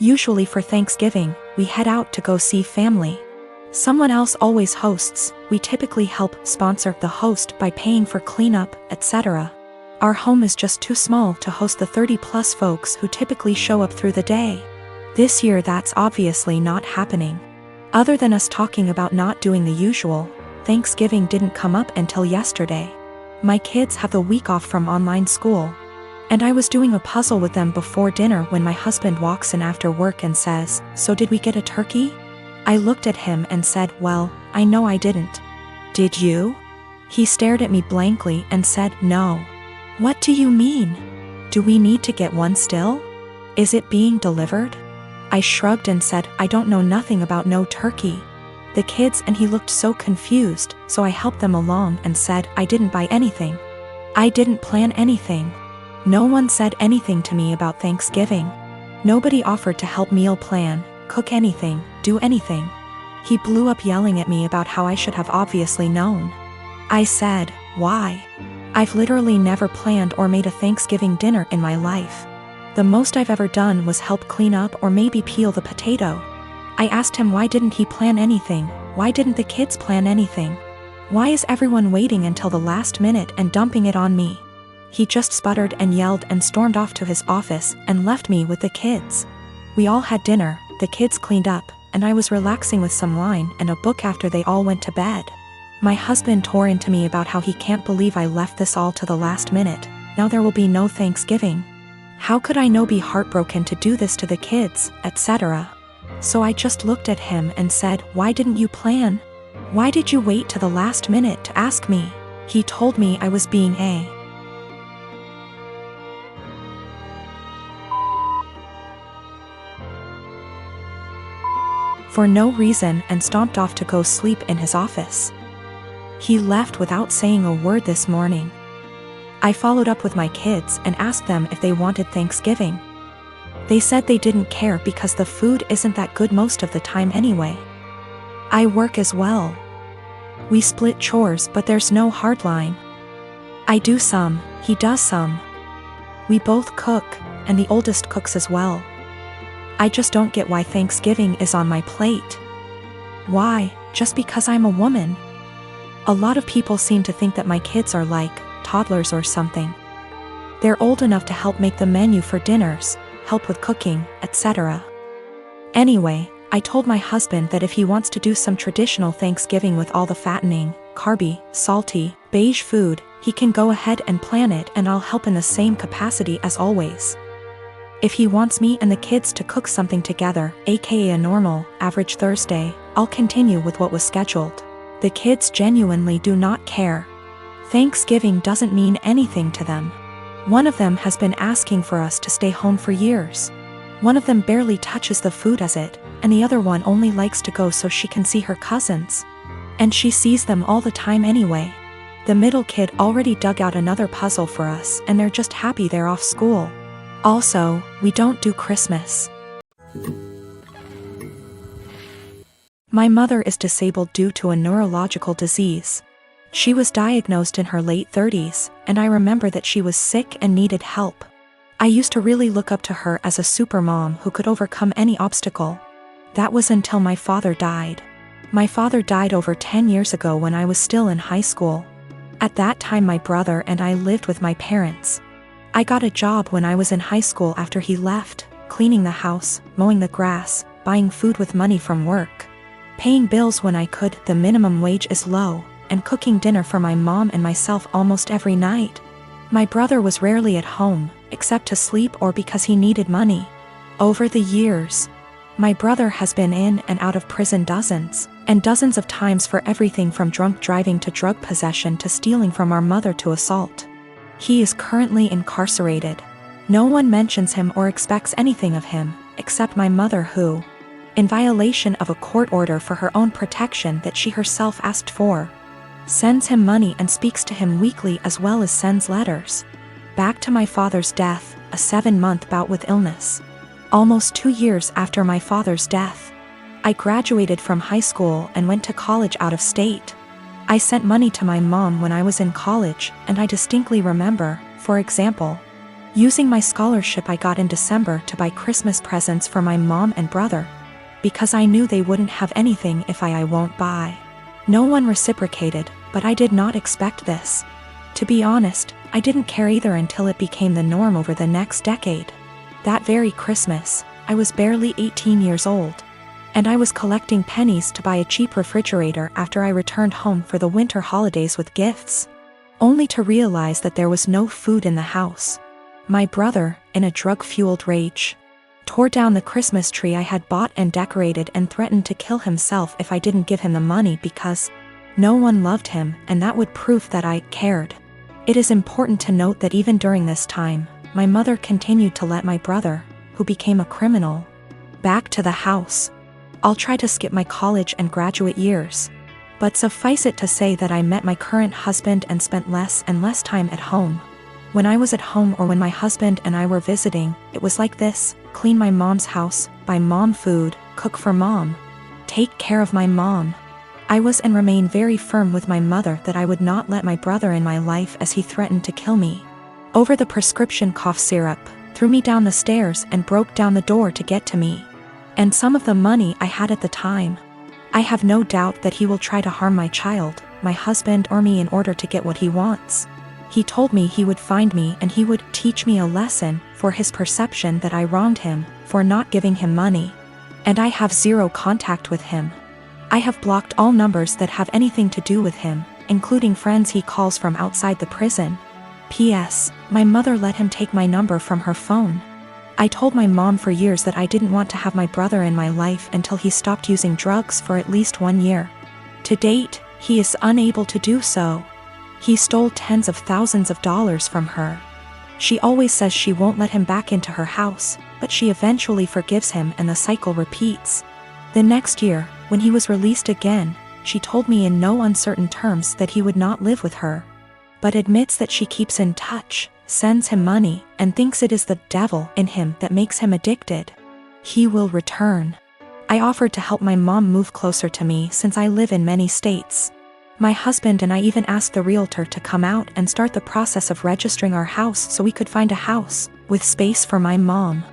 Usually for Thanksgiving, we head out to go see family. Someone else always hosts. We typically help sponsor the host by paying for cleanup, etc. Our home is just too small to host the 30+ folks who typically show up through the day. This year that's obviously not happening. Other than us talking about not doing the usual, Thanksgiving didn't come up until yesterday. My kids have the week off from online school, and I was doing a puzzle with them before dinner when my husband walks in after work and says, "So did we get a turkey?" I looked at him and said, "Well, I know I didn't." "Did you?" He stared at me blankly and said, "No." "What do you mean? Do we need to get one still? Is it being delivered?" I shrugged and said, "I don't know nothing about no turkey." The kids and he looked so confused, so I helped them along and said, "I didn't buy anything. I didn't plan anything. No one said anything to me about Thanksgiving. Nobody offered to help meal plan, cook anything, do anything." He blew up yelling at me about how I should have obviously known. I said, "Why? I've literally never planned or made a Thanksgiving dinner in my life. The most I've ever done was help clean up or maybe peel the potato." I asked him why didn't he plan anything, why didn't the kids plan anything? Why is everyone waiting until the last minute and dumping it on me? He just sputtered and yelled and stormed off to his office and left me with the kids. We all had dinner, the kids cleaned up, and I was relaxing with some wine and a book after they all went to bed. My husband tore into me about how he can't believe I left this all to the last minute. Now there will be no Thanksgiving. How could I not be heartbroken to do this to the kids, etc. So I just looked at him and said, "Why didn't you plan? Why did you wait to the last minute to ask me?" He told me I was being a for no reason and stomped off to go sleep in his office. He left without saying a word this morning. I followed up with my kids and asked them if they wanted Thanksgiving. They said they didn't care because the food isn't that good most of the time anyway. I work as well. We split chores, but there's no hard line. I do some, he does some. We both cook, and the oldest cooks as well. I just don't get why Thanksgiving is on my plate. Why, just because I'm a woman? A lot of people seem to think that my kids are like toddlers or something. They're old enough to help make the menu for dinners, help with cooking, etc. Anyway, I told my husband that if he wants to do some traditional Thanksgiving with all the fattening, carby, salty, beige food, he can go ahead and plan it and I'll help in the same capacity as always. If he wants me and the kids to cook something together, aka a normal, average Thursday, I'll continue with what was scheduled. The kids genuinely do not care. Thanksgiving doesn't mean anything to them. One of them has been asking for us to stay home for years. One of them barely touches the food as it, and the other one only likes to go so she can see her cousins. And she sees them all the time anyway. The middle kid already dug out another puzzle for us and they're just happy they're off school. Also, we don't do Christmas. My mother is disabled due to a neurological disease. She was diagnosed in her late 30s, and I remember that she was sick and needed help. I used to really look up to her as a supermom who could overcome any obstacle. That was until my father died. My father died over 10 years ago when I was still in high school. At that time my brother and I lived with my parents. I got a job when I was in high school after he left, cleaning the house, mowing the grass, buying food with money from work, paying bills when I could, the minimum wage is low, and cooking dinner for my mom and myself almost every night. My brother was rarely at home, except to sleep or because he needed money. Over the years, my brother has been in and out of prison dozens and dozens of times for everything from drunk driving to drug possession to stealing from our mother to assault. He is currently incarcerated. No one mentions him or expects anything of him, except my mother who, in violation of a court order for her own protection that she herself asked for, sends him money and speaks to him weekly as well as sends letters. Back to my father's death, a 7-month bout with illness. Almost 2 years after my father's death, I graduated from high school and went to college out of state. I sent money to my mom when I was in college, and I distinctly remember, for example, Using my scholarship I got in December to buy Christmas presents for my mom and brother, because I knew they wouldn't have anything if I won't buy. No one reciprocated, but I did not expect this. To be honest, I didn't care either until it became the norm over the next decade. That very Christmas, I was barely 18 years old, and I was collecting pennies to buy a cheap refrigerator after I returned home for the winter holidays with gifts, only to realize that there was no food in the house. My brother, in a drug-fueled rage, tore down the Christmas tree I had bought and decorated and threatened to kill himself if I didn't give him the money because no one loved him, and that would prove that I cared. It is important to note that even during this time, my mother continued to let my brother, who became a criminal, back to the house. I'll try to skip my college and graduate years, but suffice it to say that I met my current husband and spent less and less time at home. When I was at home or when my husband and I were visiting, it was like this: clean my mom's house, buy mom food, cook for mom, take care of my mom. I was and remain very firm with my mother that I would not let my brother in my life as he threatened to kill me over the prescription cough syrup, threw me down the stairs and broke down the door to get to me, and some of the money I had at the time. I have no doubt that he will try to harm my child, my husband or me in order to get what he wants. He told me he would find me and he would teach me a lesson for his perception that I wronged him for not giving him money. And I have zero contact with him. I have blocked all numbers that have anything to do with him, including friends he calls from outside the prison. P.S. My mother let him take my number from her phone. I told my mom for years that I didn't want to have my brother in my life until he stopped using drugs for at least 1 year. To date, he is unable to do so. He stole tens of thousands of dollars from her. She always says she won't let him back into her house, but she eventually forgives him and the cycle repeats. The next year, when he was released again, she told me in no uncertain terms that he would not live with her, but admits that she keeps in touch, sends him money, and thinks it is the devil in him that makes him addicted. He will return. I offered to help my mom move closer to me since I live in many states. My husband and I even asked the realtor to come out and start the process of registering our house so we could find a house with space for my mom.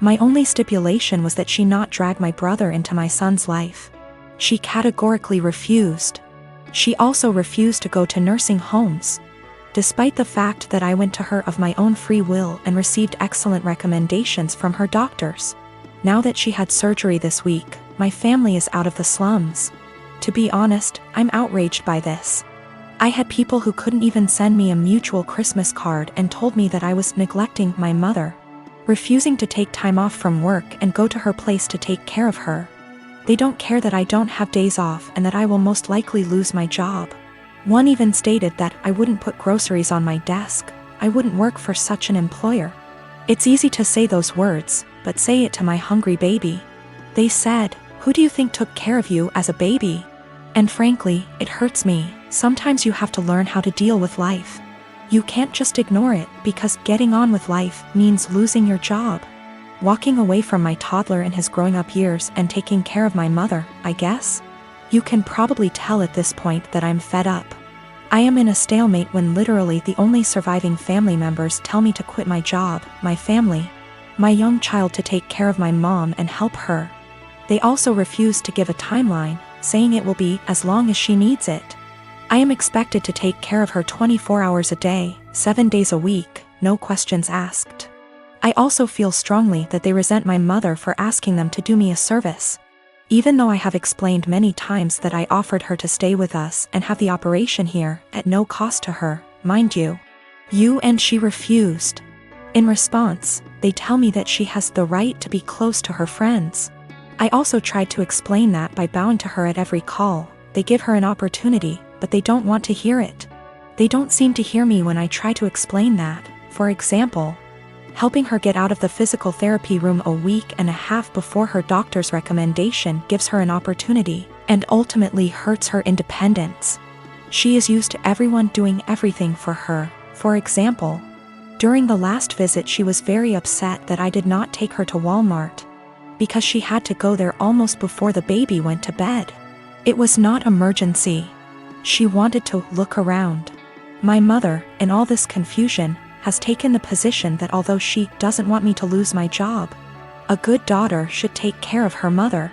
My only stipulation was that she not drag my brother into my son's life. She categorically refused. She also refused to go to nursing homes, despite the fact that I went to her of my own free will and received excellent recommendations from her doctors. Now that she had surgery this week, my family is out of the slums. To be honest, I'm outraged by this. I had people who couldn't even send me a mutual Christmas card and told me that I was neglecting my mother, refusing to take time off from work and go to her place to take care of her. They don't care that I don't have days off and that I will most likely lose my job. One even stated that I wouldn't put groceries on my desk. I wouldn't work for such an employer. It's easy to say those words, but say it to my hungry baby. They said, "Who do you think took care of you as a baby?" And frankly, it hurts me. Sometimes you have to learn how to deal with life. You can't just ignore it, because getting on with life means losing your job. Walking away from my toddler in his growing up years and taking care of my mother, I guess? You can probably tell at this point that I'm fed up. I am in a stalemate when literally the only surviving family members tell me to quit my job, my family, my young child to take care of my mom and help her. They also refuse to give a timeline, saying it will be as long as she needs it. I am expected to take care of her 24 hours a day, 7 days a week, no questions asked. I also feel strongly that they resent my mother for asking them to do me a service. Even though I have explained many times that I offered her to stay with us and have the operation here, at no cost to her, mind you. And she refused. In response, they tell me that she has the right to be close to her friends. I also tried to explain that by bowing to her at every call. They give her an opportunity, but they don't want to hear it. They don't seem to hear me when I try to explain that. For example, helping her get out of the physical therapy room a week and a half before her doctor's recommendation gives her an opportunity, and ultimately hurts her independence. She is used to everyone doing everything for her. For example, during the last visit she was very upset that I did not take her to Walmart, because she had to go there almost before the baby went to bed. It was not emergency. She wanted to look around. My mother, in all this confusion, has taken the position that although she doesn't want me to lose my job, a good daughter should take care of her mother.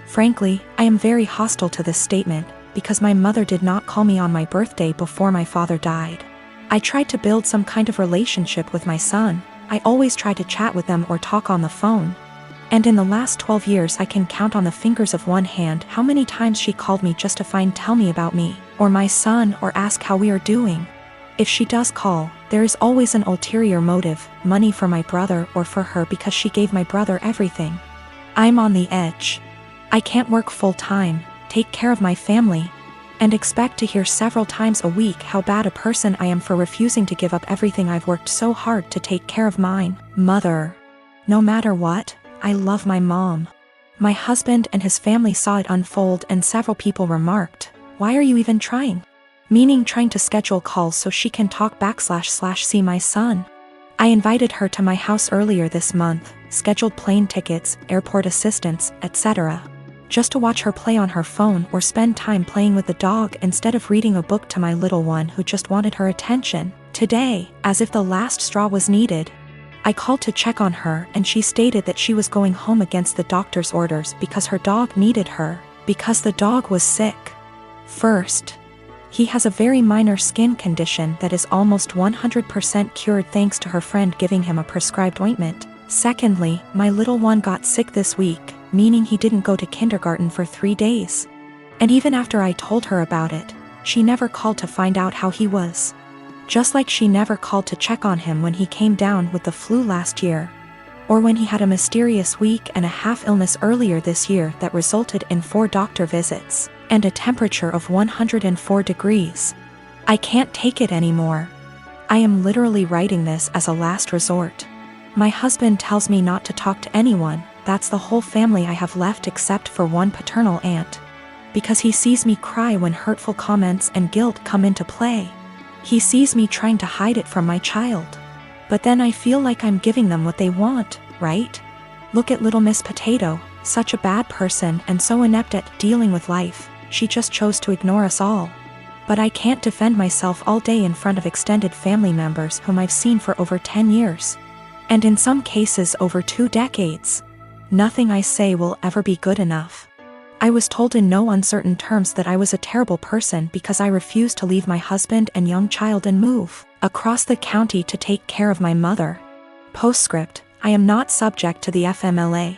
Frankly, I am very hostile to this statement, because my mother did not call me on my birthday before my father died. I tried to build some kind of relationship with my son. I always try to chat with them or talk on the phone. And in the last 12 years I can count on the fingers of one hand how many times she called me just to tell me about me, or my son, or ask how we are doing. If she does call, there is always an ulterior motive, money for my brother or for her because she gave my brother everything. I'm on the edge. I can't work full-time, take care of my family, and expect to hear several times a week how bad a person I am for refusing to give up everything I've worked so hard to take care of mine. Mother. No matter what, I love my mom. My husband and his family saw it unfold and several people remarked, "Why are you even trying?" Meaning trying to schedule calls so she can talk / see my son. I invited her to my house earlier this month, scheduled plane tickets, airport assistance, etc. Just to watch her play on her phone or spend time playing with the dog instead of reading a book to my little one who just wanted her attention. Today, as if the last straw was needed, I called to check on her and she stated that she was going home against the doctor's orders because her dog needed her, because the dog was sick. First, he has a very minor skin condition that is almost 100% cured thanks to her friend giving him a prescribed ointment. Secondly, my little one got sick this week, meaning he didn't go to kindergarten for 3 days. And even after I told her about it, she never called to find out how he was. Just like she never called to check on him when he came down with the flu last year, or when he had a mysterious week-and-a-half illness earlier this year that resulted in 4 doctor visits and a temperature of 104 degrees. I can't take it anymore. I am literally writing this as a last resort. My husband tells me not to talk to anyone. That's the whole family I have left except for one paternal aunt. Because he sees me cry when hurtful comments and guilt come into play. He sees me trying to hide it from my child. But then I feel like I'm giving them what they want, right? Look at little Miss Potato, such a bad person and so inept at dealing with life. She just chose to ignore us all. But I can't defend myself all day in front of extended family members whom I've seen for over 10 years. And in some cases over 2 decades. Nothing I say will ever be good enough. I was told in no uncertain terms that I was a terrible person because I refused to leave my husband and young child and move across the county to take care of my mother. Postscript, I am not subject to the FMLA.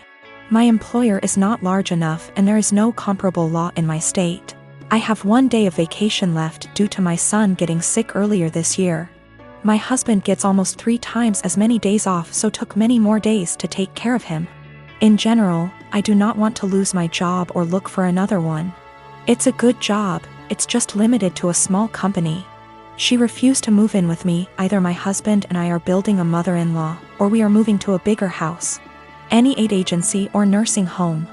My employer is not large enough and there is no comparable law in my state. I have 1 day of vacation left due to my son getting sick earlier this year. My husband gets almost 3 times as many days off, so took many more days to take care of him. In general, I do not want to lose my job or look for another one. It's a good job, it's just limited to a small company. She refused to move in with me. Either my husband and I are building a mother-in-law, or we are moving to a bigger house. Any aid agency or nursing home.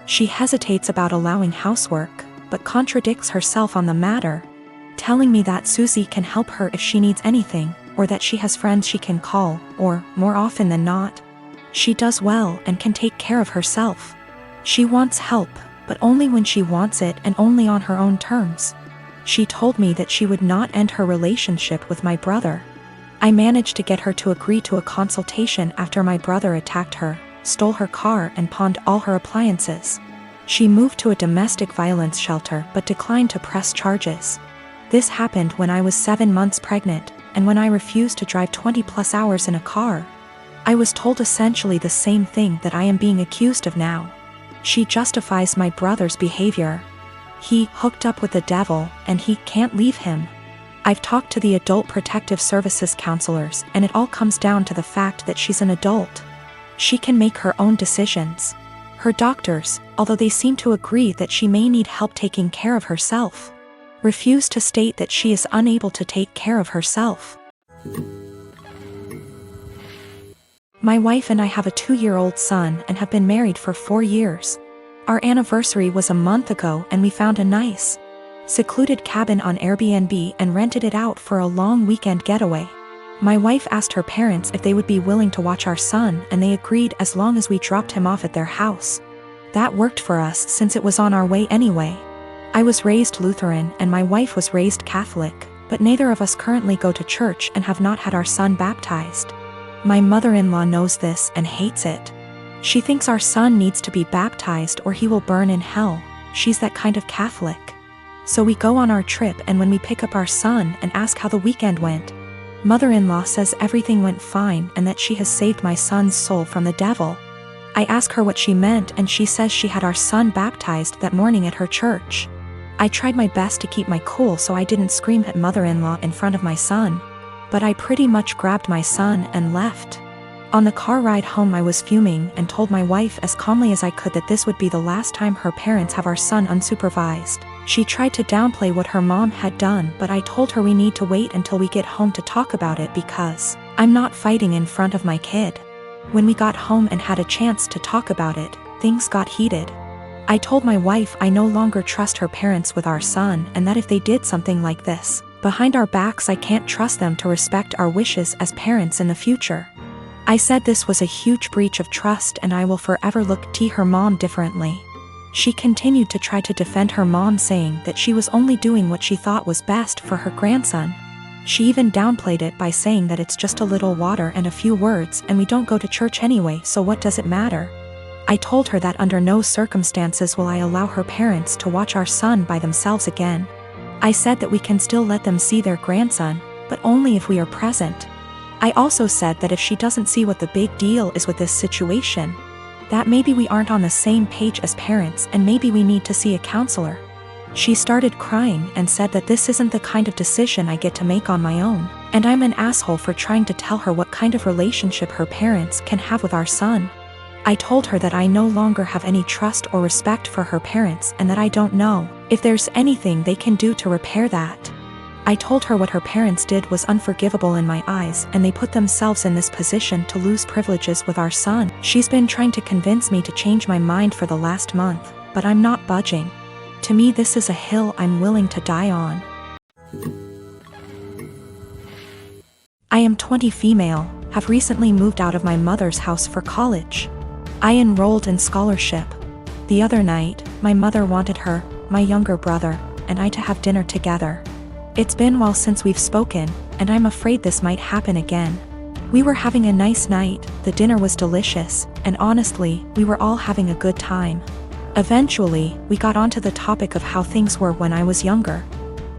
She hesitates about allowing housework, but contradicts herself on the matter, telling me that Susie can help her if she needs anything, or that she has friends she can call, or, more often than not, she does well and can take care of herself. She wants help, but only when she wants it and only on her own terms. She told me that she would not end her relationship with my brother. I managed to get her to agree to a consultation after my brother attacked her, stole her car and pawned all her appliances. She moved to a domestic violence shelter but declined to press charges. This happened when I was 7 months pregnant, and when I refused to drive 20+ hours in a car. I was told essentially the same thing that I am being accused of now. She justifies my brother's behavior. He hooked up with the devil, and he can't leave him. I've talked to the Adult Protective Services counselors, and it all comes down to the fact that she's an adult. She can make her own decisions. Her doctors, although they seem to agree that she may need help taking care of herself, refuse to state that she is unable to take care of herself. My wife and I have a 2-year-old son and have been married for 4 years. Our anniversary was a month ago and we found a nice, secluded cabin on Airbnb and rented it out for a long weekend getaway. My wife asked her parents if they would be willing to watch our son, and they agreed as long as we dropped him off at their house. That worked for us since it was on our way anyway. I was raised Lutheran and my wife was raised Catholic. but neither of us currently go to church and have not had our son baptized. My mother-in-law knows this and hates it. She thinks our son needs to be baptized or he will burn in hell. She's that kind of Catholic. So we go on our trip, and when we pick up our son and ask how the weekend went, mother-in-law says everything went fine and that she has saved my son's soul from the devil. I ask her what she meant, and she says she had our son baptized that morning at her church. I tried my best to keep my cool so I didn't scream at mother-in-law in front of my son, but I pretty much grabbed my son and left. On the car ride home I was fuming and told my wife as calmly as I could that this would be the last time her parents have our son unsupervised. She tried to downplay what her mom had done, but I told her we need to wait until we get home to talk about it because I'm not fighting in front of my kid. When we got home and had a chance to talk about it, things got heated. I told my wife I no longer trust her parents with our son, and that if they did something like this behind our backs, I can't trust them to respect our wishes as parents in the future. I said this was a huge breach of trust and I will forever look at her mom differently. She continued to try to defend her mom, saying that she was only doing what she thought was best for her grandson. She even downplayed it by saying that it's just a little water and a few words and we don't go to church anyway, so what does it matter? I told her that under no circumstances will I allow her parents to watch our son by themselves again. I said that we can still let them see their grandson, but only if we are present. I also said that if she doesn't see what the big deal is with this situation, that maybe we aren't on the same page as parents and maybe we need to see a counselor. She started crying and said that this isn't the kind of decision I get to make on my own, and I'm an asshole for trying to tell her what kind of relationship her parents can have with our son. I told her that I no longer have any trust or respect for her parents and that I don't know if there's anything they can do to repair that. I told her what her parents did was unforgivable in my eyes, and they put themselves in this position to lose privileges with our son. She's been trying to convince me to change my mind for the last month, but I'm not budging. To me, this is a hill I'm willing to die on. I am 20, female, have recently moved out of my mother's house for college. I enrolled in scholarship. The other night, my mother wanted her, my younger brother, and I to have dinner together. It's been a while since we've spoken, and I'm afraid this might happen again. We were having a nice night, the dinner was delicious, and honestly, we were all having a good time. Eventually, we got onto the topic of how things were when I was younger.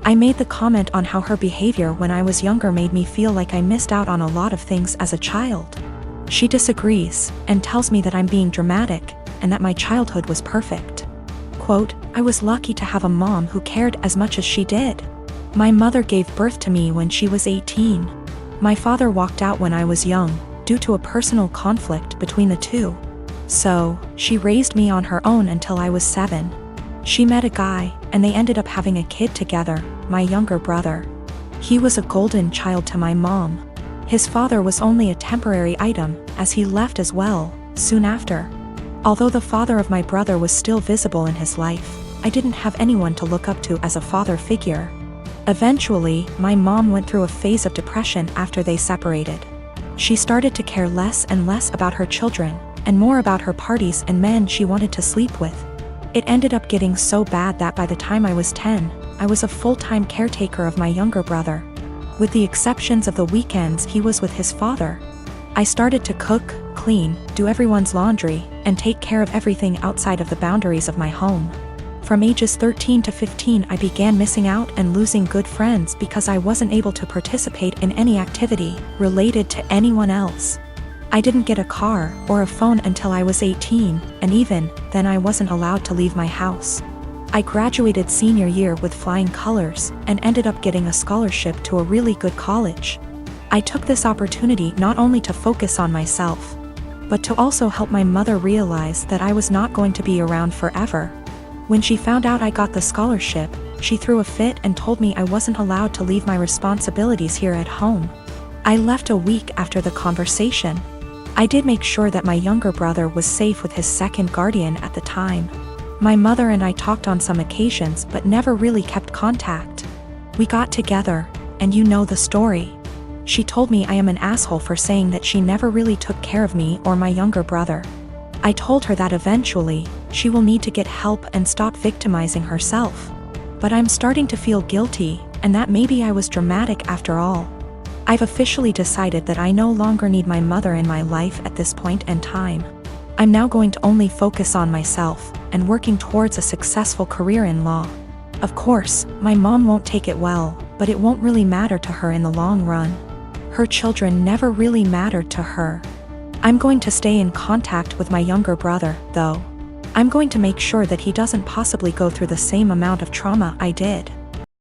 I made the comment on how her behavior when I was younger made me feel like I missed out on a lot of things as a child. She disagrees, and tells me that I'm being dramatic, and that my childhood was perfect. Quote, I was lucky to have a mom who cared as much as she did. My mother gave birth to me when she was 18. My father walked out when I was young, due to a personal conflict between the two. So, she raised me on her own until I was 7. She met a guy, and they ended up having a kid together, my younger brother. He was a golden child to my mom. His father was only a temporary item, as he left as well, soon after. Although the father of my brother was still visible in his life, I didn't have anyone to look up to as a father figure. Eventually, my mom went through a phase of depression after they separated. She started to care less and less about her children, and more about her parties and men she wanted to sleep with. It ended up getting so bad that by the time I was 10, I was a full-time caretaker of my younger brother. With the exceptions of the weekends he was with his father. I started to cook, clean, do everyone's laundry, and take care of everything outside of the boundaries of my home. From ages 13 to 15 I began missing out and losing good friends because I wasn't able to participate in any activity related to anyone else. I didn't get a car or a phone until I was 18, and even then I wasn't allowed to leave my house. I graduated senior year with flying colors and ended up getting a scholarship to a really good college. I took this opportunity not only to focus on myself, but to also help my mother realize that I was not going to be around forever. When she found out I got the scholarship, she threw a fit and told me I wasn't allowed to leave my responsibilities here at home. I left a week after the conversation. I did make sure that my younger brother was safe with his second guardian at the time. My mother and I talked on some occasions but never really kept contact. We got together, and you know the story. She told me I am an asshole for saying that she never really took care of me or my younger brother. I told her that eventually, she will need to get help and stop victimizing herself. But I'm starting to feel guilty, and that maybe I was dramatic after all. I've officially decided that I no longer need my mother in my life at this point in time. I'm now going to only focus on myself and working towards a successful career in law. Of course, my mom won't take it well, but it won't really matter to her in the long run. Her children never really mattered to her. I'm going to stay in contact with my younger brother, though. I'm going to make sure that he doesn't possibly go through the same amount of trauma I did.